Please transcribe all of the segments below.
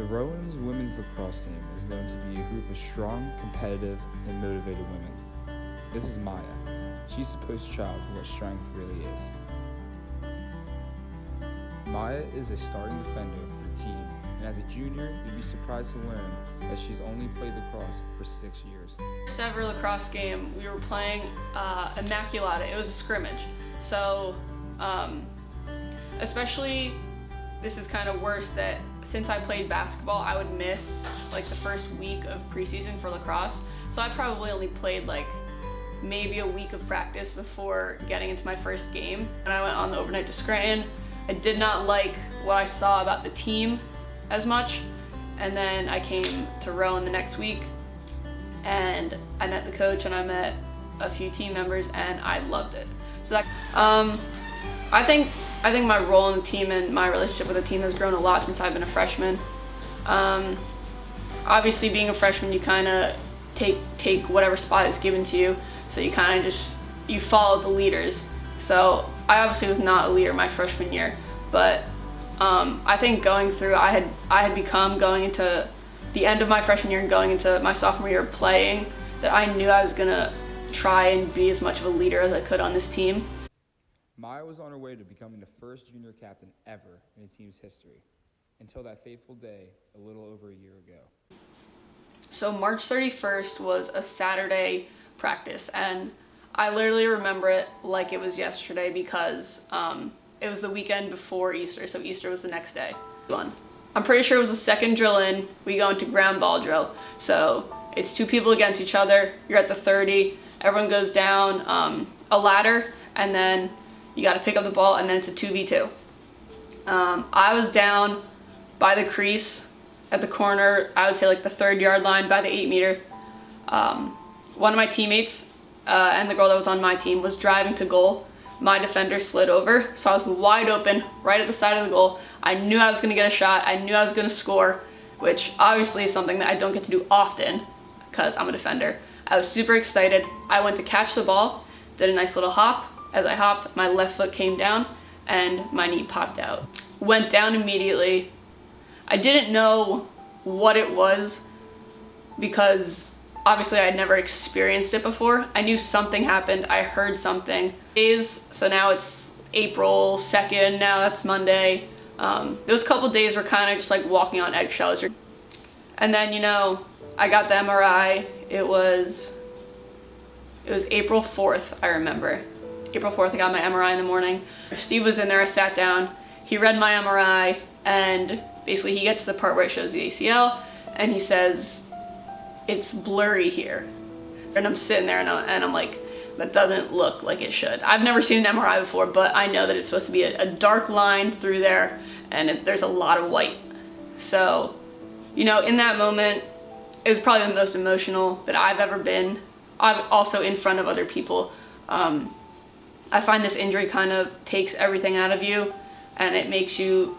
Rowan's women's lacrosse team is known to be a group of strong, competitive, and motivated women. This is Maya. She's the poster child for what strength really is. Maya is a starting defender for the team, and as a junior, you'd be surprised to learn that she's only played lacrosse for 6 years. First ever lacrosse game, we were playing Immaculata. It was a scrimmage. So, especially, this is kind of worse that since I played basketball, I would miss like the first week of preseason for lacrosse. So I probably only played like maybe a week of practice before getting into my first game. And I went on the overnight to Scranton. I did not like what I saw about the team as much. And then I came to Rowan the next week and I met the coach and I met a few team members and I loved it. So that, I think my role in the team and my relationship with the team has grown a lot since I've been a freshman. Obviously being a freshman, you kind of take whatever spot is given to you. So you kind of you follow the leaders. So I obviously was not a leader my freshman year, but I think going through, I had become going into the end of my freshman year and going into my sophomore year playing, that I knew I was gonna try and be as much of a leader as I could on this team. Maya was on her way to becoming the first junior captain ever in the team's history, until that fateful day a little over a year ago. So March 31st was a Saturday practice, and I literally remember it like it was yesterday because it was the weekend before Easter, so Easter was the next day. I'm pretty sure it was the second drill in, we go into ground ball drill. So it's two people against each other, you're at the 30, everyone goes down a ladder, and then you got to pick up the ball, and then it's a 2v2. I was down by the crease at the corner, I would say like the 3rd-yard line by the 8-meter. One of my teammates and the girl that was on my team was driving to goal. My defender slid over, so I was wide open right at the side of the goal. I knew I was going to get a shot. I knew I was going to score, which obviously is something that I don't get to do often because I'm a defender. I was super excited. I went to catch the ball, did a nice little hop. As I hopped, my left foot came down and my knee popped out. Went down immediately. I didn't know what it was because obviously I had never experienced it before. I knew something happened. I heard something. So now it's April 2nd, now that's Monday. Those couple days were kind of just like walking on eggshells. And then, you know, I got the MRI. It was April 4th, I remember. April 4th, I got my MRI in the morning. Steve was in there, I sat down. He read my MRI, and basically he gets to the part where it shows the ACL, and he says, it's blurry here. And I'm sitting there and I'm like, that doesn't look like it should. I've never seen an MRI before, but I know that it's supposed to be a dark line through there, and there's a lot of white. So, you know, in that moment, it was probably the most emotional that I've ever been. I'm also in front of other people. I find this injury kind of takes everything out of you, and it makes you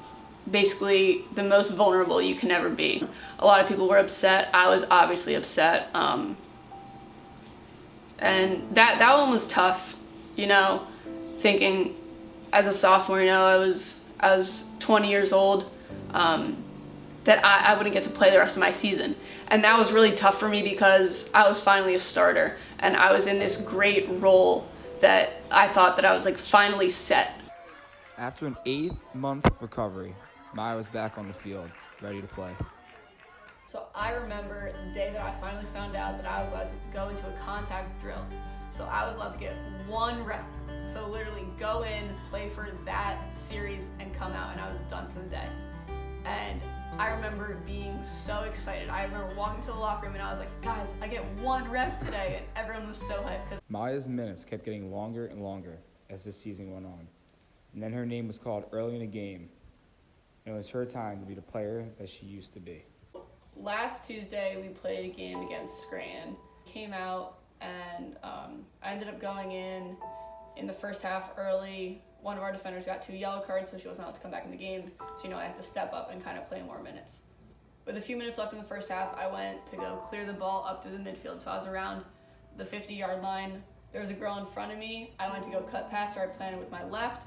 basically the most vulnerable you can ever be. A lot of people were upset. I was obviously upset. And that one was tough, you know, thinking as a sophomore, you know, I was 20 years old, that I wouldn't get to play the rest of my season. And that was really tough for me because I was finally a starter and I was in this great role that I thought that I was like finally set. After an 8-month recovery, Maya was back on the field, ready to play. So I remember the day that I finally found out that I was allowed to go into a contact drill. So I was allowed to get 1 rep. So literally go in, play for that series, and come out, and I was done for the day. And I remember being so excited. I remember walking to the locker room and I was like, guys, I get 1 rep today, and everyone was so hyped. Maya's minutes kept getting longer and longer as this season went on. And then her name was called early in the game. And it was her time to be the player that she used to be. Last Tuesday, we played a game against Scranton. Came out, and I ended up going in the first half early. One of our defenders got 2 yellow cards, so she wasn't allowed to come back in the game. So, you know, I had to step up and kind of play more minutes. With a few minutes left in the first half, I went to go clear the ball up through the midfield. So I was around the 50-yard line. There was a girl in front of me. I went to go cut past her. I planted with my left.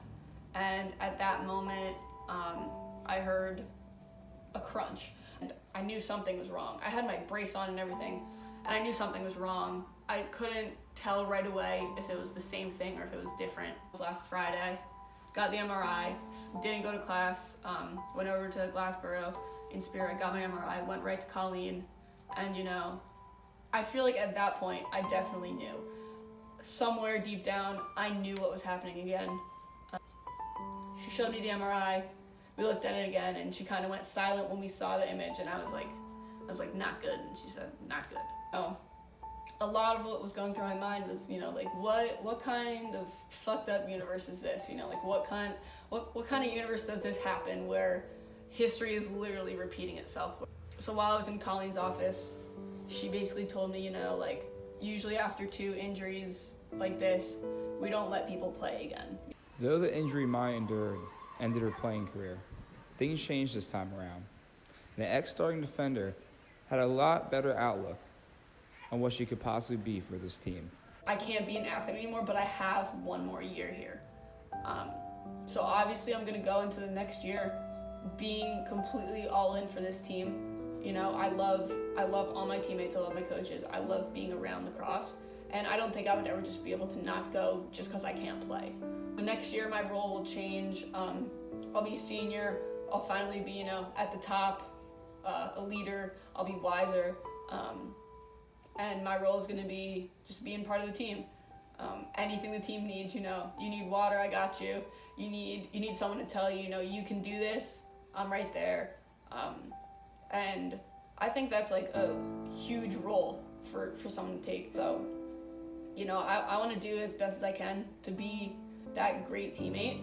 And at that moment, I heard a crunch. And I knew something was wrong. I had my brace on and everything, and I knew something was wrong. I couldn't tell right away if it was the same thing or if it was different. It was last Friday. Got the MRI, didn't go to class, went over to Glassboro in Spirit, got my MRI, went right to Colleen, and I feel like at that point I definitely knew. Somewhere deep down, I knew what was happening again. She showed me the MRI, we looked at it again, and she kind of went silent when we saw the image, and I was like, not good, and she said, not good. A lot of what was going through my mind was, like what kind of fucked up universe is this? Like what kind of universe does this happen where history is literally repeating itself? So while I was in Colleen's office, she basically told me, like usually after 2 injuries like this, we don't let people play again. Though the injury Maya endured ended her playing career, things changed this time around. And the ex-starting defender had a lot better outlook on what she could possibly be for this team. I can't be an athlete anymore, but I have 1 more year here. So obviously I'm gonna go into the next year being completely all in for this team. I love all my teammates, I love my coaches, I love being around lacrosse, and I don't think I would ever just be able to not go just because I can't play. The next year my role will change. I'll be senior, I'll finally be, at the top, a leader, I'll be wiser. And my role is going to be just being part of the team. Anything the team needs, you need water, I got you. You need someone to tell you, you can do this, I'm right there. And I think that's like a huge role for someone to take. So, I want to do as best as I can to be that great teammate